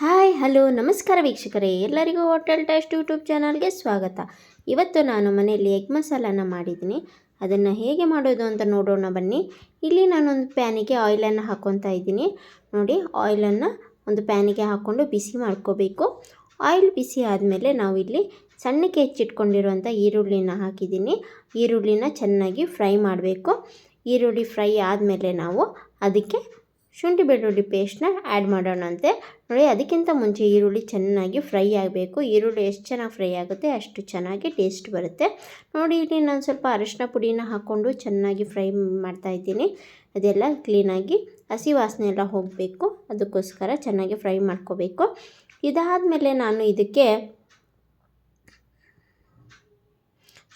Hi hello ನಮಸ್ಕಾರ ವೀಕ್ಷಕರೇ, ಎಲ್ಲರಿಗೂ ಹೋಟೆಲ್ ಟೇಸ್ಟ್ ಯೂಟ್ಯೂಬ್ ಚಾನಲ್ಗೆ ಸ್ವಾಗತ. ಇವತ್ತು ನಾನು ಮನೆಯಲ್ಲಿ ಎಗ್ ಮಸಾಲನ ಮಾಡಿದ್ದೀನಿ. ಅದನ್ನು ಹೇಗೆ ಮಾಡೋದು ಅಂತ ನೋಡೋಣ ಬನ್ನಿ. ಇಲ್ಲಿ ನಾನೊಂದು ಪ್ಯಾನಿಗೆ ಆಯಿಲನ್ನು ಹಾಕ್ಕೊತಾ ಇದ್ದೀನಿ. ನೋಡಿ, ಆಯಿಲನ್ನು ಒಂದು ಪ್ಯಾನಿಗೆ ಹಾಕ್ಕೊಂಡು ಬಿಸಿ ಮಾಡ್ಕೋಬೇಕು. ಆಯಿಲ್ ಬಿಸಿ ಆದಮೇಲೆ ನಾವು ಇಲ್ಲಿ ಸಣ್ಣಕ್ಕೆ ಹೆಚ್ಚಿಟ್ಕೊಂಡಿರುವಂಥ ಈರುಳ್ಳಿನ ಹಾಕಿದ್ದೀನಿ. ಈರುಳ್ಳಿನ ಚೆನ್ನಾಗಿ ಫ್ರೈ ಮಾಡಬೇಕು. ಈರುಳ್ಳಿ ಫ್ರೈ ಆದಮೇಲೆ ನಾವು ಅದಕ್ಕೆ ಶುಂಠಿ ಬೆಳ್ಳುಳ್ಳಿ ಪೇಸ್ಟ್ನ ಆ್ಯಡ್ ಮಾಡೋಣಂತೆ. ನೋಡಿ, ಅದಕ್ಕಿಂತ ಮುಂಚೆ ಈರುಳ್ಳಿ ಚೆನ್ನಾಗಿ ಫ್ರೈ ಆಗಬೇಕು. ಈರುಳ್ಳಿ ಎಷ್ಟು ಚೆನ್ನಾಗಿ ಫ್ರೈ ಆಗುತ್ತೆ ಅಷ್ಟು ಚೆನ್ನಾಗಿ ಟೇಸ್ಟ್ ಬರುತ್ತೆ. ನೋಡಿ, ಇಲ್ಲಿ ನಾನು ಸ್ವಲ್ಪ ಅರಿಶಿನ ಪುಡಿನ ಹಾಕ್ಕೊಂಡು ಚೆನ್ನಾಗಿ ಫ್ರೈ ಮಾಡ್ತಾಯಿದ್ದೀನಿ. ಅದೆಲ್ಲ ಕ್ಲೀನಾಗಿ ಹಸಿ ವಾಸನೆ ಎಲ್ಲ ಹೋಗಬೇಕು, ಅದಕ್ಕೋಸ್ಕರ ಚೆನ್ನಾಗಿ ಫ್ರೈ ಮಾಡ್ಕೋಬೇಕು. ಇದಾದಮೇಲೆ ನಾನು ಇದಕ್ಕೆ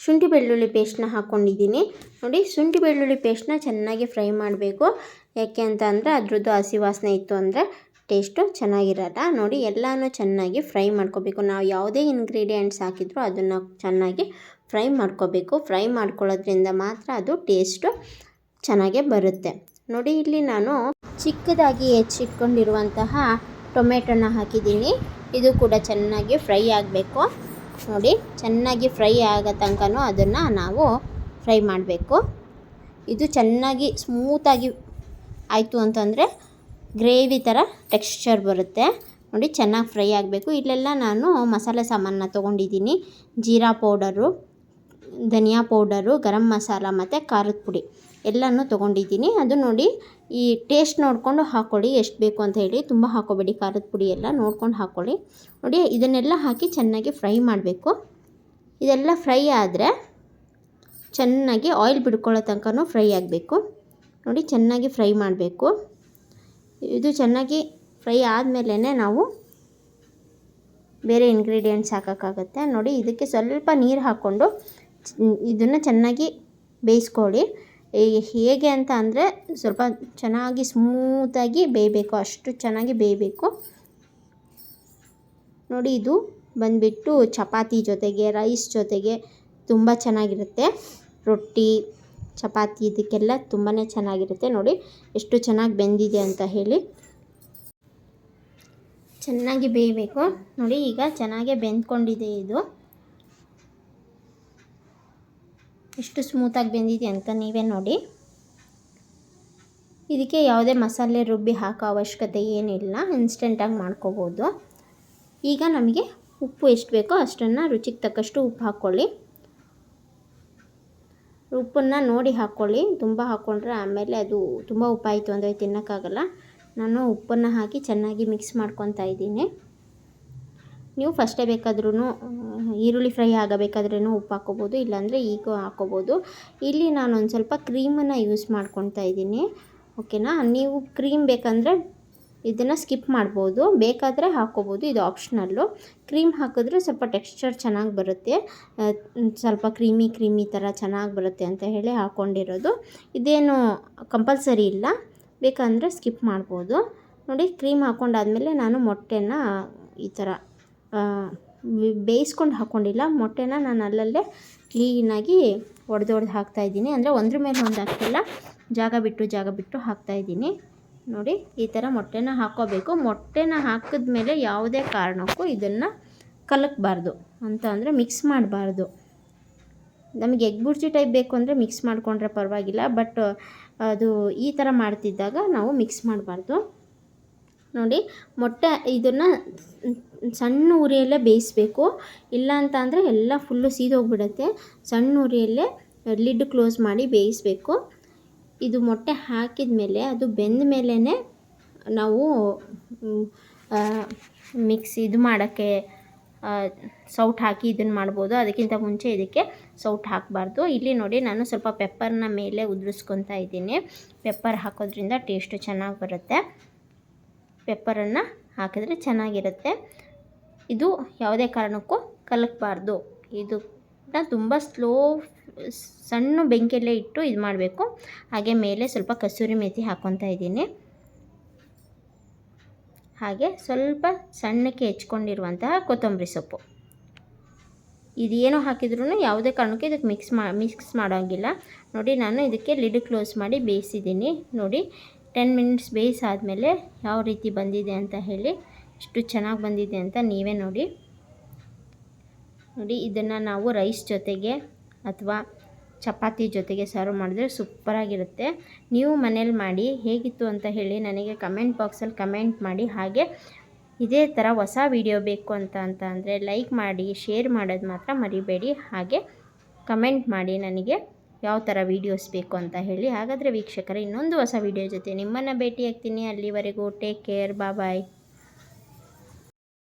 ಶುಂಠಿ ಬೆಳ್ಳುಳ್ಳಿ ಪೇಸ್ಟ್ನ ಹಾಕ್ಕೊಂಡಿದ್ದೀನಿ. ನೋಡಿ, ಶುಂಠಿ ಬೆಳ್ಳುಳ್ಳಿ ಪೇಸ್ಟ್ನ ಚೆನ್ನಾಗಿ ಫ್ರೈ ಮಾಡಬೇಕು. ಯಾಕೆ ಅಂತ ಅಂದರೆ ಅದ್ರದ್ದು ಹಸಿ ವಾಸನೆ ಇತ್ತು ಅಂದರೆ ಟೇಸ್ಟು ಚೆನ್ನಾಗಿರಲ್ಲ. ನೋಡಿ, ಎಲ್ಲನೂ ಚೆನ್ನಾಗಿ ಫ್ರೈ ಮಾಡ್ಕೋಬೇಕು. ನಾವು ಯಾವುದೇ ಇಂಗ್ರೀಡಿಯೆಂಟ್ಸ್ ಹಾಕಿದರೂ ಅದನ್ನು ಚೆನ್ನಾಗಿ ಫ್ರೈ ಮಾಡ್ಕೋಬೇಕು. ಫ್ರೈ ಮಾಡ್ಕೊಳ್ಳೋದ್ರಿಂದ ಮಾತ್ರ ಅದು ಟೇಸ್ಟು ಚೆನ್ನಾಗೇ ಬರುತ್ತೆ. ನೋಡಿ, ಇಲ್ಲಿ ನಾನು ಚಿಕ್ಕದಾಗಿ ಹೆಚ್ಚಿಟ್ಕೊಂಡಿರುವಂತಹ ಟೊಮೆಟೊನ ಹಾಕಿದ್ದೀನಿ. ಇದು ಕೂಡ ಚೆನ್ನಾಗಿ ಫ್ರೈ ಆಗಬೇಕು. ನೋಡಿ, ಚೆನ್ನಾಗಿ ಫ್ರೈ ಆಗೋ ತನಕನೂ ಅದನ್ನು ನಾವು ಫ್ರೈ ಮಾಡಬೇಕು. ಇದು ಚೆನ್ನಾಗಿ ಸ್ಮೂತಾಗಿ ಆಯಿತು ಅಂತಂದರೆ ಗ್ರೇವಿ ಥರ ಟೆಕ್ಸ್ಚರ್ ಬರುತ್ತೆ. ನೋಡಿ, ಚೆನ್ನಾಗಿ ಫ್ರೈ ಆಗಬೇಕು. ಇಲ್ಲೆಲ್ಲ ನಾನು ಮಸಾಲೆ ಸಾಮಾನನ್ನ ತೊಗೊಂಡಿದ್ದೀನಿ. ಜೀರಾ ಪೌಡರು, ಧನಿಯಾ ಪೌಡರು, ಗರಂ ಮಸಾಲ ಮತ್ತು ಖಾರದ ಪುಡಿ ಎಲ್ಲನೂ ತೊಗೊಂಡಿದ್ದೀನಿ. ಅದು ನೋಡಿ, ಈ ಟೇಸ್ಟ್ ನೋಡಿಕೊಂಡು ಹಾಕ್ಕೊಳ್ಳಿ, ಎಷ್ಟು ಬೇಕು ಅಂತ ಹೇಳಿ. ತುಂಬ ಹಾಕ್ಕೋಬೇಡಿ, ಖಾರದ ಪುಡಿ ಎಲ್ಲ ನೋಡ್ಕೊಂಡು ಹಾಕ್ಕೊಳ್ಳಿ. ನೋಡಿ, ಇದನ್ನೆಲ್ಲ ಹಾಕಿ ಚೆನ್ನಾಗಿ ಫ್ರೈ ಮಾಡಬೇಕು. ಇದೆಲ್ಲ ಫ್ರೈ ಆದರೆ ಚೆನ್ನಾಗಿ ಆಯಿಲ್ ಬಿಡ್ಕೊಳ್ಳೋ ತನಕನೂ ಫ್ರೈ ಆಗಬೇಕು. ನೋಡಿ, ಚೆನ್ನಾಗಿ ಫ್ರೈ ಮಾಡಬೇಕು. ಇದು ಚೆನ್ನಾಗಿ ಫ್ರೈ ಆದಮೇಲೆ ನಾವು ಬೇರೆ ಇಂಗ್ರೀಡಿಯೆಂಟ್ಸ್ ಹಾಕೋಕ್ಕಾಗತ್ತೆ. ನೋಡಿ, ಇದಕ್ಕೆ ಸ್ವಲ್ಪ ನೀರು ಹಾಕ್ಕೊಂಡು ಇದನ್ನು ಚೆನ್ನಾಗಿ ಬೇಯಿಸ್ಕೊಳ್ಳಿ. ಹೇಗೆ ಅಂತ ಅಂದರೆ ಸ್ವಲ್ಪ ಚೆನ್ನಾಗಿ ಸ್ಮೂತಾಗಿ ಬೇಯಬೇಕು, ಅಷ್ಟು ಚೆನ್ನಾಗಿ ಬೇಯಬೇಕು. ನೋಡಿ, ಇದು ಬಂದುಬಿಟ್ಟು ಚಪಾತಿ ಜೊತೆಗೆ, ರೈಸ್ ಜೊತೆಗೆ ತುಂಬ ಚೆನ್ನಾಗಿರುತ್ತೆ. ರೊಟ್ಟಿ, ಚಪಾತಿ ಇದಕ್ಕೆಲ್ಲ ತುಂಬಾ ಚೆನ್ನಾಗಿರುತ್ತೆ. ನೋಡಿ, ಎಷ್ಟು ಚೆನ್ನಾಗಿ ಬೆಂದಿದೆ ಅಂತ ಹೇಳಿ. ಚೆನ್ನಾಗಿ ಬೇಯಬೇಕು. ನೋಡಿ, ಈಗ ಚೆನ್ನಾಗಿ ಬೆಂದ್ಕೊಂಡಿದೆ. ಇದು ಎಷ್ಟು ಸ್ಮೂತಾಗಿ ಬೆಂದಿದೆ ಅಂತ ನೀವೇ ನೋಡಿ. ಇದಕ್ಕೆ ಯಾವುದೇ ಮಸಾಲೆ ರುಬ್ಬಿ ಹಾಕೋ ಅವಶ್ಯಕತೆ ಏನಿಲ್ಲ, ಇನ್ಸ್ಟೆಂಟಾಗಿ ಮಾಡ್ಕೋಬೋದು. ಈಗ ನಮಗೆ ಉಪ್ಪು ಎಷ್ಟು ಬೇಕೋ ಅಷ್ಟನ್ನು ರುಚಿಗೆ ತಕ್ಕಷ್ಟು ಉಪ್ಪು ಹಾಕ್ಕೊಳ್ಳಿ. ಉಪ್ಪನ್ನು ನೋಡಿ ಹಾಕ್ಕೊಳ್ಳಿ. ತುಂಬ ಹಾಕ್ಕೊಂಡ್ರೆ ಆಮೇಲೆ ಅದು ತುಂಬ ಉಪ್ಪಾಯಿತು ಅಂದರೆ ತಿನ್ನೋಕ್ಕಾಗಲ್ಲ. ನಾನು ಉಪ್ಪನ್ನು ಹಾಕಿ ಚೆನ್ನಾಗಿ ಮಿಕ್ಸ್ ಮಾಡ್ಕೊತಾ ಇದ್ದೀನಿ. ನೀವು ಫಸ್ಟೇ ಬೇಕಾದ್ರೂ ಈರುಳ್ಳಿ ಫ್ರೈ ಆಗಬೇಕಾದ್ರೂ ಉಪ್ಪು ಹಾಕ್ಕೋಬೋದು, ಇಲ್ಲಾಂದರೆ ಈಗ ಹಾಕ್ಕೋಬೋದು. ಇಲ್ಲಿ ನಾನು ಒಂದು ಸ್ವಲ್ಪ ಕ್ರೀಮನ್ನು ಯೂಸ್ ಮಾಡ್ಕೊತಾ ಇದ್ದೀನಿ. ಓಕೆನಾ? ನೀವು ಕ್ರೀಮ್ ಬೇಕಂದರೆ ಇದನ್ನು ಸ್ಕಿಪ್ ಮಾಡ್ಬೋದು, ಬೇಕಾದರೆ ಹಾಕ್ಕೋಬೋದು, ಇದು ಆಪ್ಷನಲ್ಲು. ಕ್ರೀಮ್ ಹಾಕಿದ್ರೆ ಸ್ವಲ್ಪ ಟೆಕ್ಸ್ಚರ್ ಚೆನ್ನಾಗಿ ಬರುತ್ತೆ, ಸ್ವಲ್ಪ ಕ್ರೀಮಿ ಥರ ಚೆನ್ನಾಗಿ ಬರುತ್ತೆ ಅಂತ ಹೇಳಿ ಹಾಕ್ಕೊಂಡಿರೋದು. ಇದೇನು ಕಂಪಲ್ಸರಿ ಇಲ್ಲ, ಬೇಕಂದರೆ ಸ್ಕಿಪ್ ಮಾಡ್ಬೋದು. ನೋಡಿ, ಕ್ರೀಮ್ ಹಾಕ್ಕೊಂಡಾದ್ಮೇಲೆ ನಾನು ಮೊಟ್ಟೆನ ಈ ಥರ ಬೇಯಿಸ್ಕೊಂಡು ಹಾಕ್ಕೊಂಡಿಲ್ಲ. ಮೊಟ್ಟೆನ ನಾನು ಅಲ್ಲಲ್ಲೇ ಕ್ಲೀನಾಗಿ ಒಡೆದು ಹಾಕ್ತಾಯಿದ್ದೀನಿ. ಅಂದರೆ ಒಂದ್ರ ಮೇಲೆ ಒಂದು ಹಾಕ್ತಿಲ್ಲ, ಜಾಗ ಬಿಟ್ಟು ಹಾಕ್ತಾಯಿದ್ದೀನಿ. ನೋಡಿ, ಈ ಥರ ಮೊಟ್ಟೆನ ಹಾಕ್ಕೋಬೇಕು. ಮೊಟ್ಟೆನ ಹಾಕಿದ್ಮೇಲೆ ಯಾವುದೇ ಕಾರಣಕ್ಕೂ ಇದನ್ನು ಕಲಕಬಾರ್ದು, ಅಂತ ಅಂದರೆ ಮಿಕ್ಸ್ ಮಾಡಬಾರ್ದು. ನಮಗೆ ಎಗ್ ಬುರ್ಜಿ ಟೈಪ್ ಬೇಕು ಅಂದರೆ ಮಿಕ್ಸ್ ಮಾಡಿಕೊಂಡ್ರೆ ಪರವಾಗಿಲ್ಲ, ಬಟ್ ಅದು ಈ ಥರ ಮಾಡ್ತಿದ್ದಾಗ ನಾವು ಮಿಕ್ಸ್ ಮಾಡಬಾರ್ದು. ನೋಡಿ, ಮೊಟ್ಟೆ ಇದನ್ನು ಸಣ್ಣ ಉರಿಯಲ್ಲೇ ಬೇಯಿಸಬೇಕು, ಇಲ್ಲ ಅಂತ ಅಂದರೆ ಎಲ್ಲ ಫುಲ್ಲು ಸೀದೋಗಿಬಿಡುತ್ತೆ. ಸಣ್ಣ ಉರಿಯಲ್ಲೇ ಲಿಡ್ ಕ್ಲೋಸ್ ಮಾಡಿ ಬೇಯಿಸಬೇಕು. ಇದು ಮೊಟ್ಟೆ ಹಾಕಿದ ಮೇಲೆ ಅದು ಬೆಂದ ಮೇಲೇ ನಾವು ಇದು ಮಾಡೋಕ್ಕೆ ಸೌಟ್ ಹಾಕಿ ಇದನ್ನು ಮಾಡ್ಬೋದು. ಅದಕ್ಕಿಂತ ಮುಂಚೆ ಇದಕ್ಕೆ ಸೌಟ್ ಹಾಕಬಾರ್ದು. ಇಲ್ಲಿ ನೋಡಿ, ನಾನು ಸ್ವಲ್ಪ ಪೆಪ್ಪರ್ನ ಮೇಲೆ ಉದುರಿಸ್ಕೊತಾ ಇದ್ದೀನಿ. ಪೆಪ್ಪರ್ ಹಾಕೋದ್ರಿಂದ ಟೇಸ್ಟು ಚೆನ್ನಾಗಿ ಬರುತ್ತೆ. ಪೆಪ್ಪರನ್ನು ಹಾಕಿದ್ರೆ ಚೆನ್ನಾಗಿರುತ್ತೆ. ಇದು ಯಾವುದೇ ಕಾರಣಕ್ಕೂ ಕಲಕಬಾರ್ದು. ಇದನ್ನ ತುಂಬ ಸಣ್ಣ ಬೆಂಕಿಯಲ್ಲೇ ಇಟ್ಟು ಇದು ಮಾಡಬೇಕು. ಹಾಗೆ ಮೇಲೆ ಸ್ವಲ್ಪ ಕಸೂರಿ ಮೇಥಿ ಹಾಕ್ಕೊತಾ ಇದ್ದೀನಿ. ಹಾಗೆ ಸ್ವಲ್ಪ ಸಣ್ಣಕ್ಕೆ ಹೆಚ್ಕೊಂಡಿರುವಂತಹ ಕೊತ್ತಂಬರಿ ಸೊಪ್ಪು. ಇದೇನೋ ಹಾಕಿದ್ರೂ ಯಾವುದೇ ಕಾರಣಕ್ಕೂ ಇದಕ್ಕೆ ಮಿಕ್ಸ್ ಮಾಡೋಂಗಿಲ್ಲ. ನೋಡಿ, ನಾನು ಇದಕ್ಕೆ ಲಿಡ್ ಕ್ಲೋಸ್ ಮಾಡಿ ಬೇಯಿಸಿದ್ದೀನಿ. ನೋಡಿ, 10 ಮಿನಿಟ್ಸ್ ಬೇಯಿಸಾದ್ಮೇಲೆ ಯಾವ ರೀತಿ ಬಂದಿದೆ ಅಂತ ಹೇಳಿ. ಎಷ್ಟು ಚೆನ್ನಾಗಿ ಬಂದಿದೆ ಅಂತ ನೀವೇ ನೋಡಿ. ಇದನ್ನು ನಾವು ರೈಸ್ ಜೊತೆಗೆ ಅಥವಾ ಚಪಾತಿ ಜೊತೆಗೆ ಸರ್ವ್ ಮಾಡಿದ್ರೆ ಸೂಪರಾಗಿರುತ್ತೆ. ನೀವು ಮನೇಲಿ ಮಾಡಿ ಹೇಗಿತ್ತು ಅಂತ ಹೇಳಿ ನನಗೆ ಕಮೆಂಟ್ ಬಾಕ್ಸಲ್ಲಿ ಕಮೆಂಟ್ ಮಾಡಿ. ಹಾಗೆ ಇದೇ ಥರ ಹೊಸ ವಿಡಿಯೋ ಬೇಕು ಅಂತ ಅಂದರೆ ಲೈಕ್ ಮಾಡಿ, ಶೇರ್ ಮಾಡೋದು ಮಾತ್ರ ಮರಿಬೇಡಿ. ಹಾಗೆ ಕಮೆಂಟ್ ಮಾಡಿ ನನಗೆ ಯಾವ ಥರ ವೀಡಿಯೋಸ್ ಬೇಕು ಅಂತ ಹೇಳಿ. ಹಾಗಾದರೆ ವೀಕ್ಷಕರೇ, ಇನ್ನೊಂದು ಹೊಸ ವಿಡಿಯೋ ಜೊತೆ ನಿಮ್ಮನ್ನು ಭೇಟಿಯಾಗ್ತೀನಿ. ಅಲ್ಲಿವರೆಗೂ ಟೇಕ್ ಕೇರ್, ಬಾಯ್.